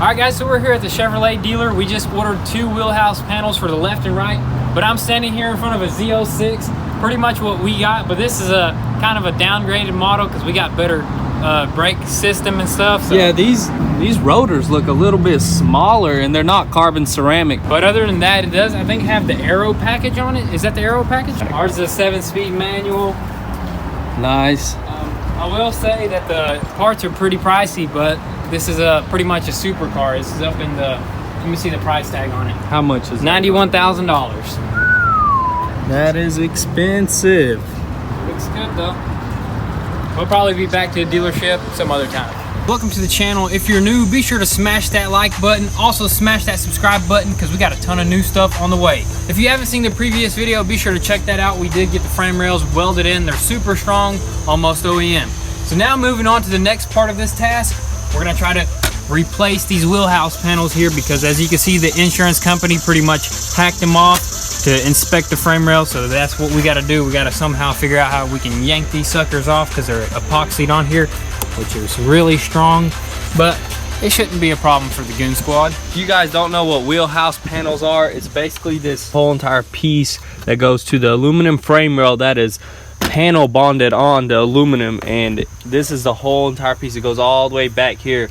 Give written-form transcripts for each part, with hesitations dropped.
Alright guys, so we're here at the Chevrolet dealer. We just ordered 2 wheelhouse panels for the left and right, but I'm standing here in front of a Z06, pretty much what we got, but this is a kind of a downgraded model because we got better brake system and stuff. So. Yeah, these rotors look a little bit smaller and they're not carbon ceramic. But other than that, it does, I think, have the aero package on it. Is that the aero package? Ours is a 7-speed manual. Nice. I will say that the parts are pretty pricey, but this is pretty much a supercar. This is up in the, let me see the price tag on it. How much is it? $91,000. That is expensive. Looks good though. We'll probably be back to the dealership some other time. Welcome to the channel. If you're new, be sure to smash that like button. Also smash that subscribe button because we got a ton of new stuff on the way. If you haven't seen the previous video, be sure to check that out. We did get the frame rails welded in. They're super strong, almost OEM. So now moving on to the next part of this task, we're gonna try to replace these wheelhouse panels here because as you can see, the insurance company pretty much hacked them off to inspect the frame rail. So that's what we got to do. We got to somehow figure out how we can yank these suckers off because they're epoxied on here, which is really strong, but it shouldn't be a problem for the Goon Squad. If you guys don't know what wheelhouse panels are, it's basically this whole entire piece that goes to the aluminum frame rail that is panel bonded on the aluminum, and this is the whole entire piece. It goes all the way back here,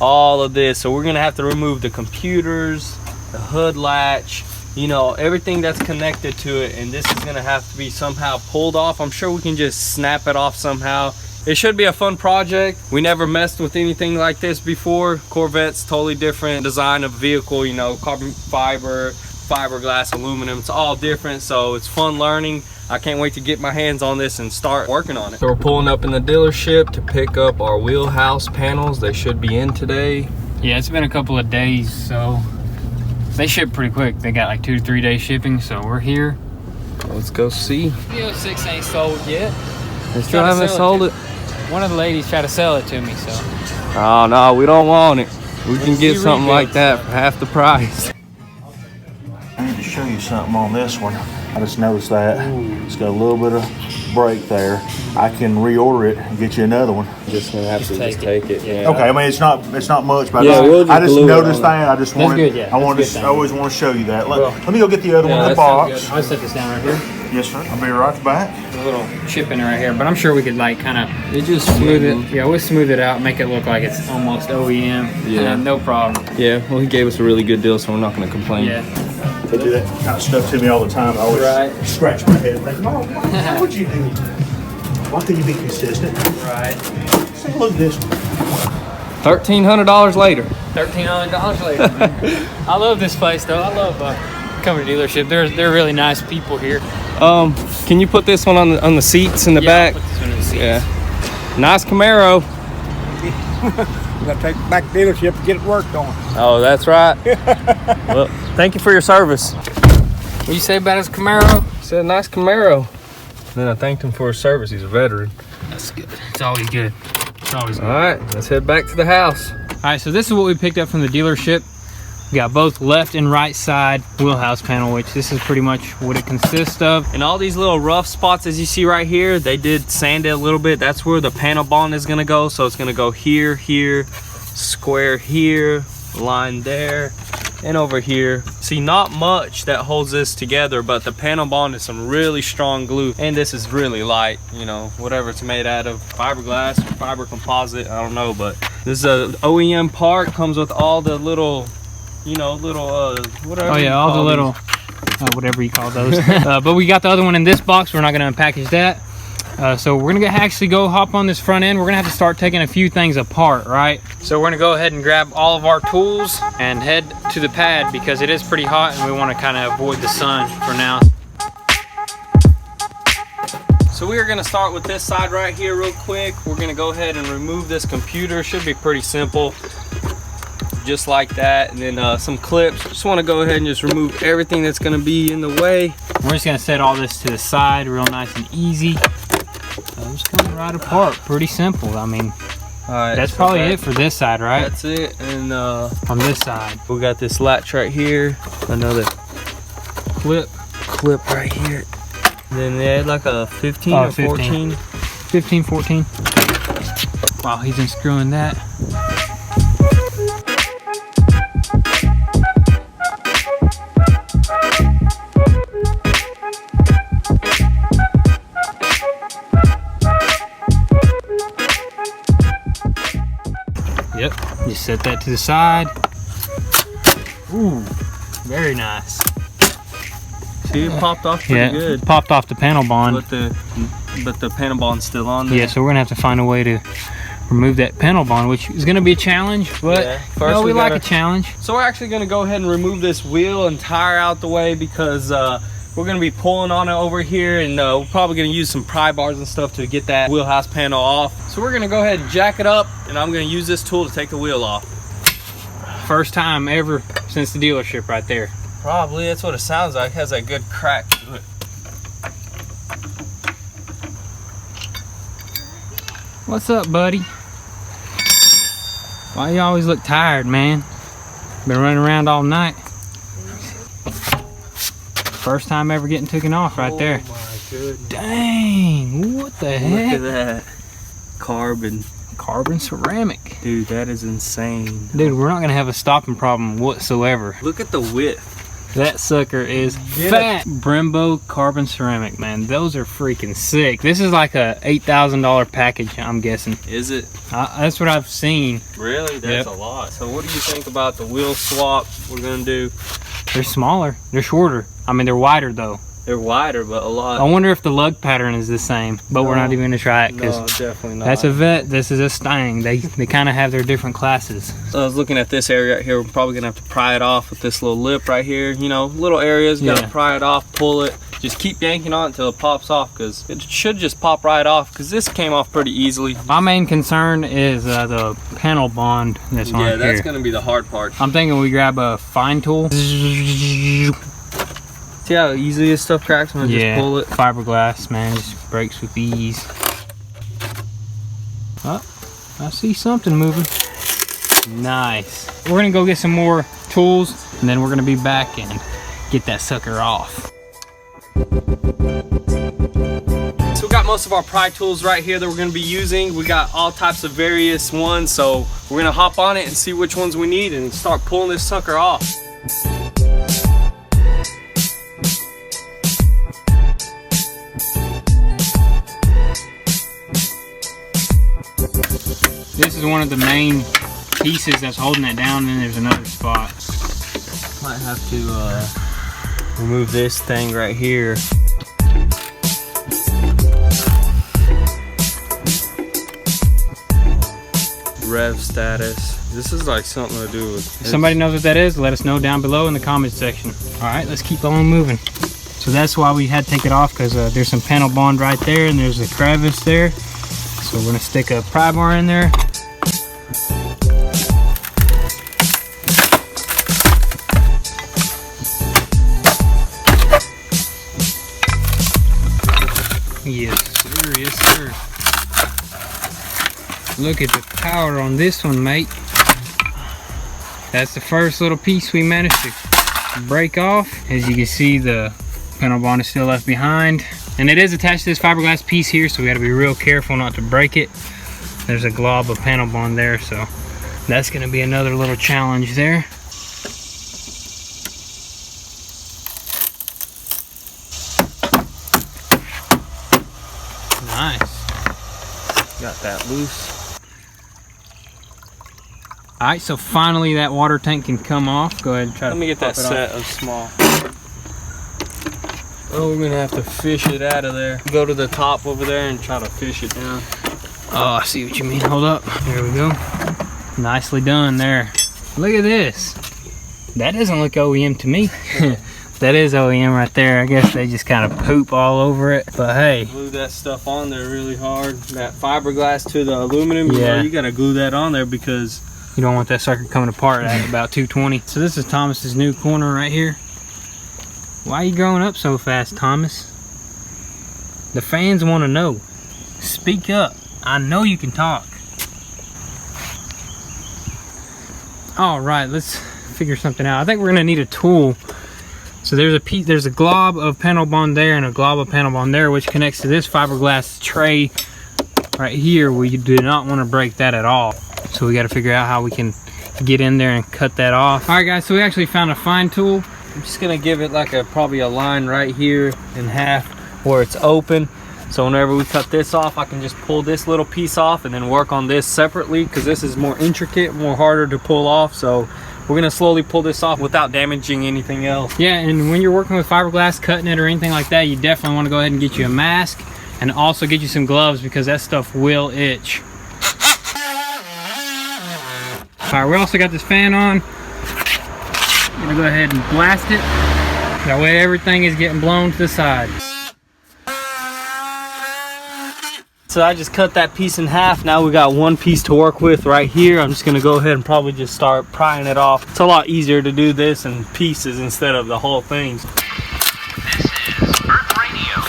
all of this. So we're gonna have to remove the computers, the hood latch, you know, everything that's connected to it, and this is gonna have to be somehow pulled off. I'm sure we can just snap it off somehow. It should be a fun project. We never messed with anything like this before. Corvette's totally different design of vehicle, you know, carbon fiber, fiberglass, aluminum, it's all different, so it's fun learning. I can't wait to get my hands on this and start working on it. So we're pulling up in the dealership to pick up our wheelhouse panels. They should be in today. Yeah, it's been a couple of days, so they ship pretty quick. They got like 2 to 3 day shipping, so we're here. Let's go see. The 06 ain't sold yet. They still haven't sold it. One of the ladies tried to sell it to me, so. Oh no, we don't want it. We can get something like that for half the price. I need to show you something on this one. I just noticed that it's got a little bit of break there. I can reorder it and get you another one. Just gonna have to take it. Yeah. Okay, I mean it's not much, but yeah, I just noticed that. I just wanted. Good, yeah. I always want to show you that. Let me go get the other one in the box. I'll set this down right here. Yes, sir. I'll be right back. A little chip in it right here, but I'm sure we could like kind of just smooth it. Yeah, we'll smooth it out, make it look like it's almost OEM. Yeah, no problem. Yeah, well he gave us a really good deal, so we're not gonna complain. Yeah. They do that kind of stuff to me all the time. I always scratch my head and think, oh, why would you do? Why couldn't you be consistent? Right. Take a look at this one. $1,300 later. $1,300 later. Man. I love this place though. I love coming to dealership. They're really nice people here. Can you put this one on the seats in the back? I'll put this one in the seats. Yeah. Nice Camaro. We gotta take it back to the dealership to get it worked on. Oh, that's right. Well, thank you for your service. What do you say about his Camaro? He said nice Camaro. Then I thanked him for his service. He's a veteran. That's good. It's always good. It's always good. All right, let's head back to the house. All right, so this is what we picked up from the dealership. We got both left and right side wheelhouse panel, which this is pretty much what it consists of. And all these little rough spots, as you see right here, they did sand it a little bit. That's where the panel bond is gonna go. So it's gonna go here, here, square here, line there, and over here. See, not much that holds this together, but the panel bond is some really strong glue. And this is really light, you know, whatever it's made out of, fiberglass or fiber composite, I don't know, but this is a OEM part, comes with all the little, you know, whatever. Oh yeah, all the little, whatever you call those. But we got the other one in this box. We're not gonna unpackage that. So we're gonna actually go hop on this front end. We're gonna have to start taking a few things apart, right? So we're gonna go ahead and grab all of our tools and head to the pad because it is pretty hot and we wanna kinda avoid the sun for now. So we are gonna start with this side right here real quick. We're gonna go ahead and remove this computer. Should be pretty simple. Just like that, and then some clips. Just want to go ahead and just remove everything that's going to be in the way. We're just going to set all this to the side real nice and easy. Just coming right apart, pretty simple. I mean, that's so probably it for this side, right? That's it. And on this side we got this latch right here, another clip right here. Then they had like a 15 or 14. 15, 14. While he's unscrewing that. set that to the side. Ooh, very nice. See, it popped off pretty good. Popped off the panel bond. But the panel bond's still on there. Yeah, so we're gonna have to find a way to remove that panel bond, which is gonna be a challenge, but first we like a challenge. So we're actually gonna go ahead and remove this wheel and tire out the way, because we're gonna be pulling on it over here, and we're probably gonna use some pry bars and stuff to get that wheelhouse panel off. So we're gonna go ahead and jack it up, and I'm gonna use this tool to take the wheel off. First time ever since the dealership right there. Probably, that's what it sounds like. It has a good crack to it. What's up, buddy? Why you always look tired, man? Been running around all night. First time ever getting taken off right there. Oh my goodness. Dang, what the heck? Look at that. Carbon. Carbon ceramic. Dude, that is insane. Dude, we're not gonna have a stopping problem whatsoever. Look at the width. That sucker is fat. Brembo carbon ceramic, man. Those are freaking sick. This is like a $8,000 package, I'm guessing. Is it? That's what I've seen. Really? That's a lot. So what do you think about the wheel swap we're gonna do? They're smaller. They're shorter. I mean, they're wider though. They're wider, but a lot. I wonder if the lug pattern is the same, but we're not even gonna try it because definitely not. that's a Vet. This is a Stang. They kind of have their different classes. So I was looking at this area right here. We're probably gonna have to pry it off with this little lip right here. You know, little areas. You gotta pry it off, pull it. Just keep yanking on it until it pops off, because it should just pop right off, because this came off pretty easily. My main concern is the panel bond that's on here. Yeah, that's gonna be the hard part. I'm thinking we grab a fine tool. See how easy this stuff cracks when I just pull it? Fiberglass, man, just breaks with ease. Oh, I see something moving. Nice. We're gonna go get some more tools, and then we're gonna be back and get that sucker off. So we got most of our pry tools right here that we're gonna be using. We got all types of various ones, so we're gonna hop on it and see which ones we need and start pulling this sucker off. This is one of the main pieces that's holding it down, and then there's another spot. Might have to remove this thing right here. Rev status. This is like something to do with... If somebody knows what that is, let us know down below in the comments section. All right, let's keep on moving. So that's why we had to take it off, because there's some panel bond right there, and there's a crevice there. So we're gonna stick a pry bar in there. Yes, sir, yes, sir. Look at the power on this one, mate. That's the first little piece we managed to break off. As you can see, the panel bond is still left behind. And it is attached to this fiberglass piece here, so we gotta be real careful not to break it. There's a glob of panel bond there, so that's gonna be another little challenge there. Nice. Got that loose. All right, so finally that water tank can come off. Go ahead and try to Let me get that set of small. Oh, we're gonna have to fish it out of there. Go to the top over there and try to fish it down. Oh, I see what you mean. Hold up. There we go. Nicely done there. Look at this. That doesn't look OEM to me. That is OEM right there. I guess they just kind of poop all over it. But hey. Glue that stuff on there really hard. That fiberglass to the aluminum, you know, you gotta glue that on there because you don't want that sucker coming apart at about 220. So this is Thomas's new corner right here. Why are you growing up so fast, Thomas? The fans want to know. Speak up. I know you can talk. All right, let's figure something out. I think we're gonna need a tool. So there's a glob of panel bond there and a glob of panel bond there, which connects to this fiberglass tray right here. We do not want to break that at all. So we got to figure out how we can get in there and cut that off. All right, guys, so we actually found a fine tool. I'm just gonna give it like probably a line right here in half where it's open. So whenever we cut this off, I can just pull this little piece off and then work on this separately, because this is more intricate, more harder to pull off. So we're gonna slowly pull this off without damaging anything else. Yeah, and when you're working with fiberglass, cutting it or anything like that, you definitely want to go ahead and get you a mask and also get you some gloves, because that stuff will itch. All right, we also got this fan on. I'm gonna go ahead and blast it. That way everything is getting blown to the side. So I just cut that piece in half. Now we got one piece to work with right here. I'm just gonna go ahead and probably just start prying it off. It's a lot easier to do this in pieces instead of the whole thing. This is Earth Radio.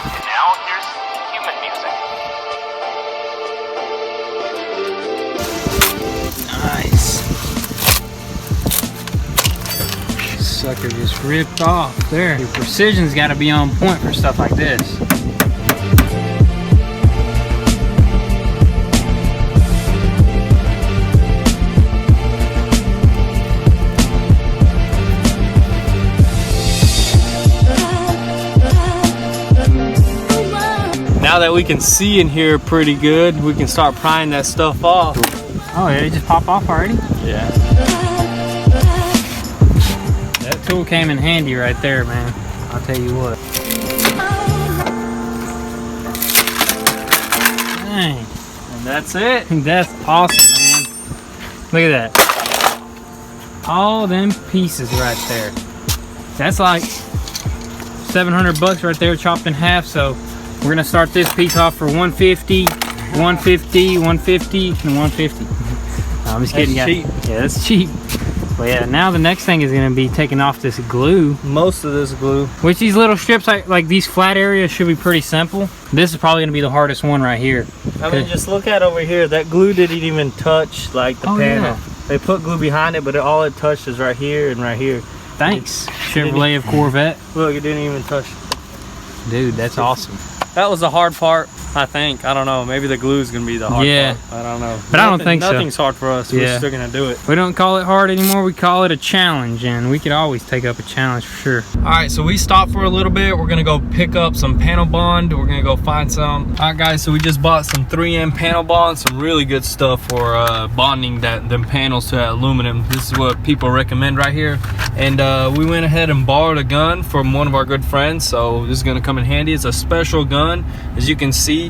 And now here's human music. Nice. Sucker just ripped off there. Your precision's got to be on point for stuff like this. Now that we can see and hear pretty good, we can start prying that stuff off. Oh yeah, it just popped off already? Yeah. That tool came in handy right there, man. I'll tell you what. Dang. And that's it. That's awesome, man. Look at that. All them pieces right there. That's like 700 bucks right there, chopped in half. So we're gonna start this piece off for 150, 150, 150, and 150. No, I'm just kidding, guys. Cheap. Yeah, that's cheap. But yeah, now the next thing is gonna be taking off this glue. Most of this glue. Which these little strips, like these flat areas, should be pretty simple. This is probably gonna be the hardest one right here. I mean, just look at over here. That glue didn't even touch like the panel. Yeah. They put glue behind it, but all it touched is right here and right here. Thanks, Chevrolet of Corvette. Look, it didn't even touch. Dude, that's awesome. That was the hard part, I think. I don't know. Maybe the glue is gonna be the hard Yeah. part. I don't know. But I don't think so. Nothing's hard for us. Yeah. We're still gonna do it. We don't call it hard anymore, we call it a challenge, and we could always take up a challenge for sure. All right, so we stopped for a little bit. We're gonna go pick up some panel bond. We're gonna go find some. All right, guys, so we just bought some 3M panel bond, some really good stuff for bonding them panels to that aluminum. This is what people recommend right here. And we went ahead and borrowed a gun from one of our good friends, so this is gonna come in handy. It's a special gun. As you can see,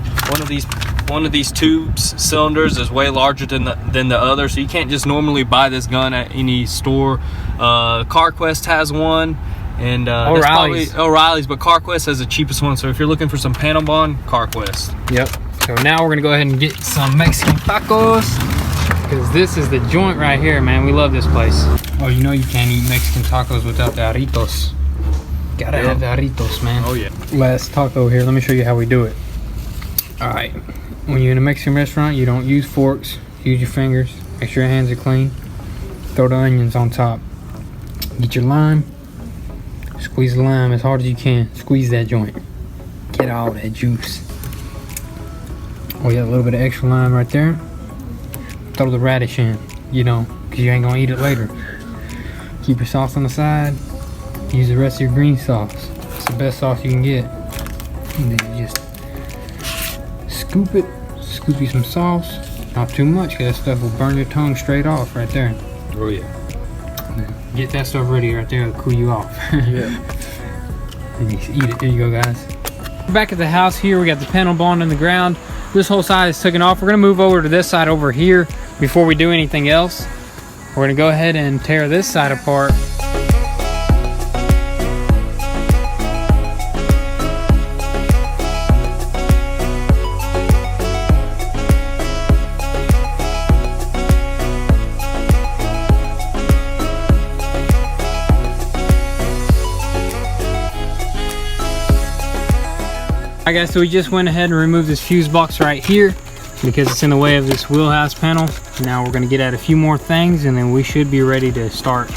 one of these tubes cylinders is way larger than the other, so you can't just normally buy this gun at any store. CarQuest has one, and O'Reilly's, but CarQuest has the cheapest one. So if you're looking for some panel bond, CarQuest. Yep. So now we're gonna go ahead and get some Mexican tacos, because this is the joint right here, man. We love this place. Oh, you know you can't eat Mexican tacos without the aritos. Gotta have the aritos, man. Oh yeah. Last taco here, let me show you how we do it. All right, when you're in a Mexican restaurant, you don't use forks, use your fingers. Make sure your hands are clean. Throw the onions on top. Get your lime, squeeze the lime as hard as you can. Squeeze that joint. Get all that juice. Oh yeah, a little bit of extra lime right there. Throw the radish in, you know, because you ain't gonna eat it later. Keep your sauce on the side. Use the rest of your green sauce. It's the best sauce you can get. And then you just scoop it. Scoop you some sauce. Not too much, because that stuff will burn your tongue straight off right there. Oh yeah. Get that stuff ready right there. It'll cool you off. Yeah. And you just eat it. There you go, guys. We're back at the house here. We got the panel bond in the ground. This whole side is taken off. We're gonna move over to this side over here before we do anything else. We're gonna go ahead and tear this side apart. Alright guys, so we just went ahead and removed this fuse box right here because it's in the way of this wheelhouse panel. Now we're going to get at a few more things and then we should be ready to start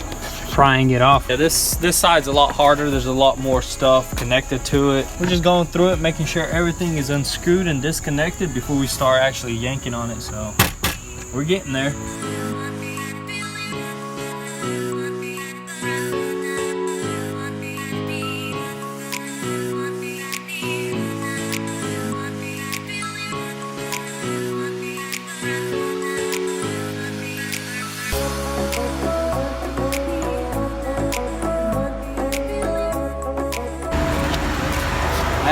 prying it off. Yeah, this side's a lot harder. There's a lot more stuff connected to it. We're just going through it, making sure everything is unscrewed and disconnected before we start actually yanking on it. So we're getting there.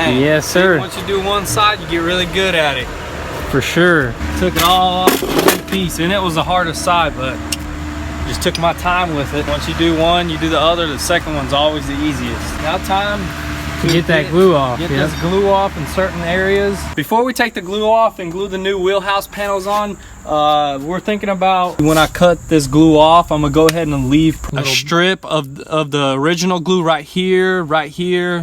Man, Yes, sir. Once you do one side, you get really good at it. For sure. Took it all off in one piece, and it was the hardest side, but just took my time with it. Once you do one, you do the other. The second one's always the easiest. Now time To get that glue off. Get Yeah. this glue off in certain areas. Before we take the glue off and glue the new Wheelhouse panels on, we're thinking about when I cut this glue off, I'm gonna go ahead and leave a strip of the original glue right here,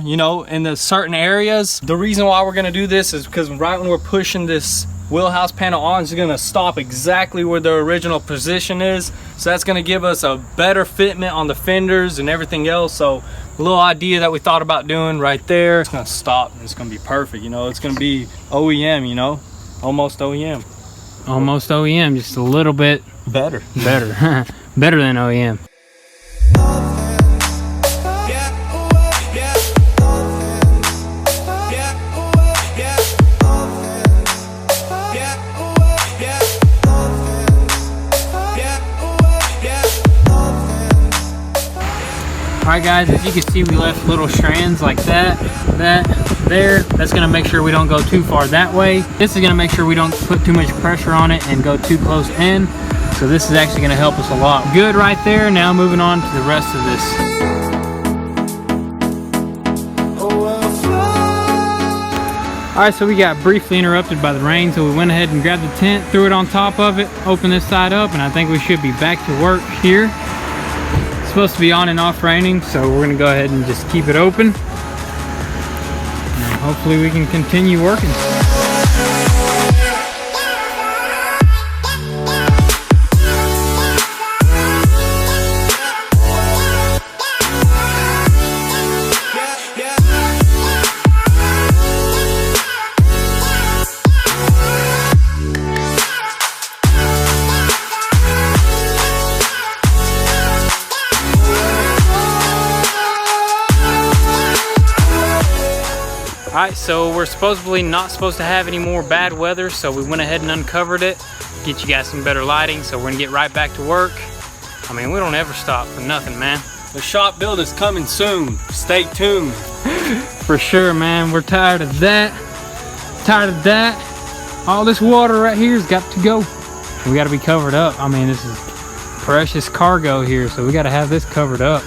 you know, in the certain areas. The reason why we're gonna do this is because right when we're pushing this Wheelhouse panel on, it's gonna stop exactly where the original position is. So that's gonna give us a better fitment on the fenders and everything else. So a little idea that we thought about doing right there, it's gonna stop and it's gonna be perfect. You know, it's gonna be OEM, you know, almost OEM. Almost OEM, just a little bit Better. better. Better than OEM. Alright guys, as you can see, we left little strands like that, there. That's gonna make sure we don't go too far that way. This is gonna make sure we don't put too much pressure on it and go too close in. So this is actually gonna help us a lot. Good right there. Now moving on to the rest of this. Alright, so we got briefly interrupted by the rain, so we went ahead and grabbed the tent, threw it on top of it, opened this side up, and I think we should be back to work here. It's supposed to be on and off raining, so we're gonna go ahead and just keep it open. And hopefully we can continue working. Alright, so we're supposedly not supposed to have any more bad weather, so we went ahead and uncovered it, get you guys some better lighting, so we're gonna get right back to work. I mean, we don't ever stop for nothing, man. The shop build is coming soon. Stay tuned. For sure, man. We're tired of that. Tired of that. All this water right here's got to go. We gotta be covered up. I mean, this is precious cargo here, so we gotta have this covered up.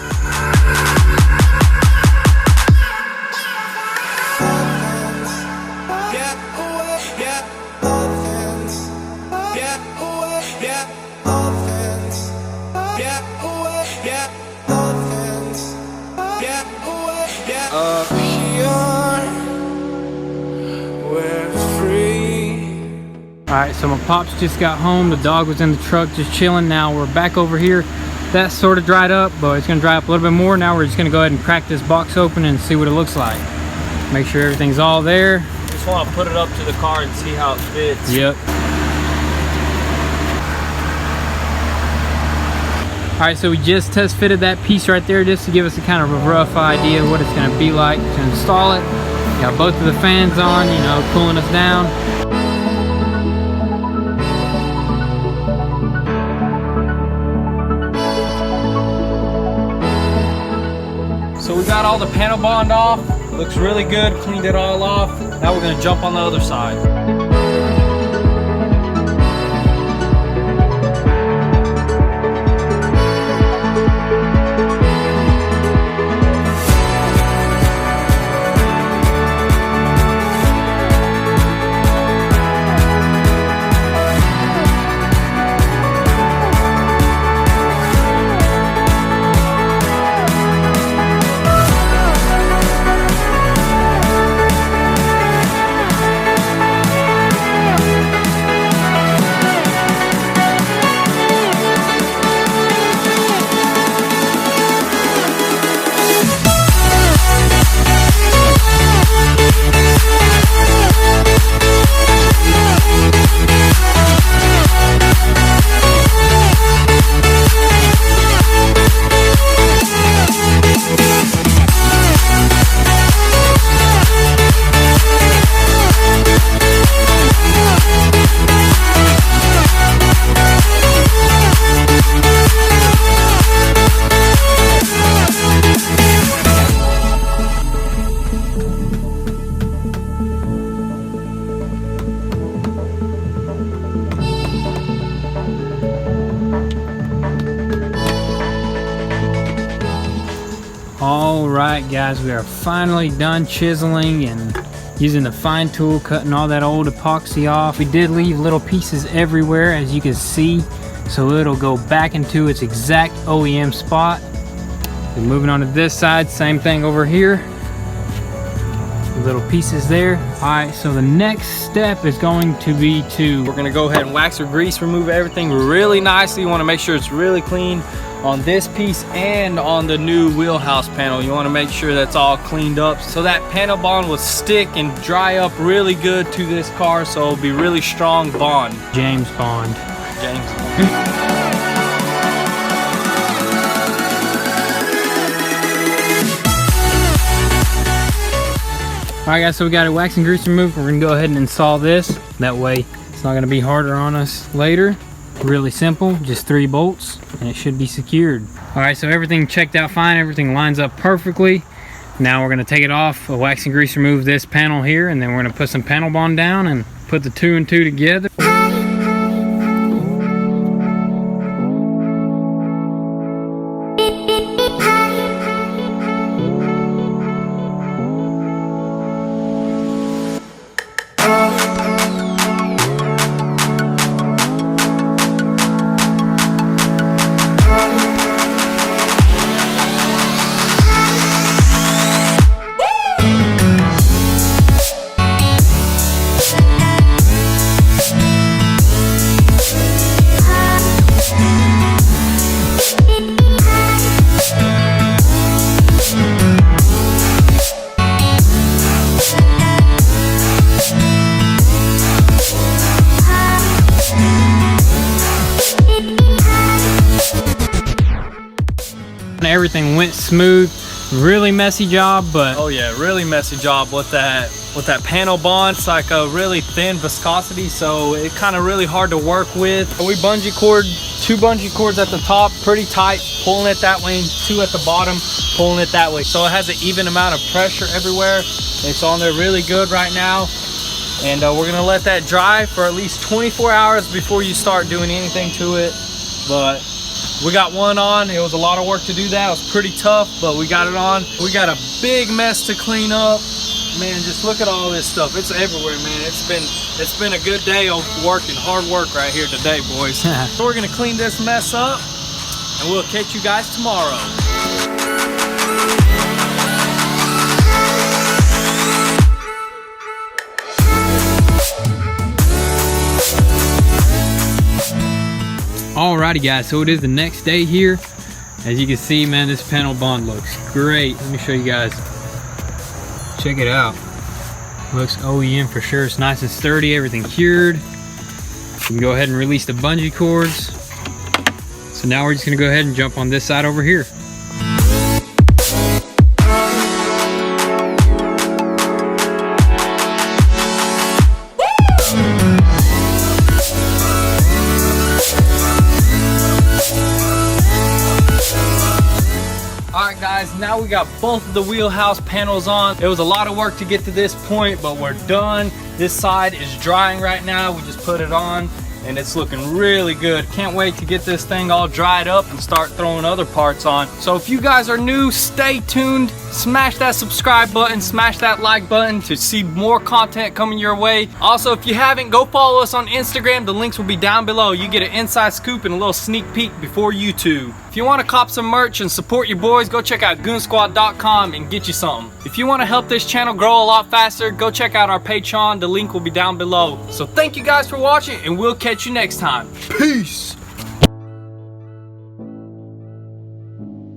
Alright, so my pops just got home. The dog was in the truck just chilling. Now we're back over here. That's sort of dried up, but it's gonna dry up a little bit more. Now we're just gonna go ahead and crack this box open and see what it looks like. Make sure everything's all there. Just want to put it up to the car and see how it fits. Yep. Alright, so we just test fitted that piece right there just to give us a kind of a rough idea of what it's gonna be like to install it. Got both of the fans on, you know, cooling us down. So we got all the panel bond off. Looks really good, cleaned it all off. Now we're gonna jump on the other side. All right, guys, we are finally done chiseling and using the fine tool, cutting all that old epoxy off. We did leave little pieces everywhere, as you can see, so it'll go back into its exact OEM spot. And moving on to this side, same thing over here. Little pieces there. All right, so the next step is going to be we're gonna go ahead and wax or grease, remove everything really nicely. You wanna make sure it's really clean on this piece and on the new wheelhouse panel. You wanna make sure that's all cleaned up so that panel bond will stick and dry up really good to this car, so it'll be really strong bond. James Bond. James Bond. Alright guys, so we got a wax and grease removed. We're gonna go ahead and install this. That way it's not gonna be harder on us later. Really simple, just 3 bolts and it should be secured. Alright, so everything checked out fine, everything lines up perfectly. Now we're gonna take it off, wax and grease remove this panel here, and then we're gonna put some panel bond down and put the 2 and 2 together. Everything went smooth. Really messy job, but oh yeah, really messy job with that panel bond. It's like a really thin viscosity, so it's kind of really hard to work with. We bungee cord 2 bungee cords at the top, pretty tight, pulling it that way, and 2 at the bottom, pulling it that way, so it has an even amount of pressure everywhere. It's on there really good right now, and we're gonna let that dry for at least 24 hours before you start doing anything to it. But we got one on. It was a lot of work to do that. It was pretty tough, but we got it on. We got a big mess to clean up. Man, just look at all this stuff. It's everywhere, man. It's been a good day of working, hard work right here today, boys. So we're gonna clean this mess up, and we'll catch you guys tomorrow. alrighty guys, so it is the next day here. As you can see, man, this panel bond looks great. Let me show you guys. Check it out. Looks OEM for sure. It's nice and sturdy, everything cured. We can go ahead and release the bungee cords. So now we're just gonna go ahead and jump on this side over here. Alright guys, now we got both of the wheelhouse panels on. It was a lot of work to get to this point, but we're done. This side is drying right now. We just put it on and it's looking really good. Can't wait to get this thing all dried up and start throwing other parts on. So if you guys are new, stay tuned. Smash that subscribe button, smash that like button to see more content coming your way. Also, if you haven't, go follow us on Instagram. The links will be down below. You get an inside scoop and a little sneak peek before YouTube. If you want to cop some merch and support your boys, go check out goonsquad.com and get you something. If you want to help this channel grow a lot faster, go check out our Patreon. The link will be down below. So thank you guys for watching, and we'll catch you next time. Peace!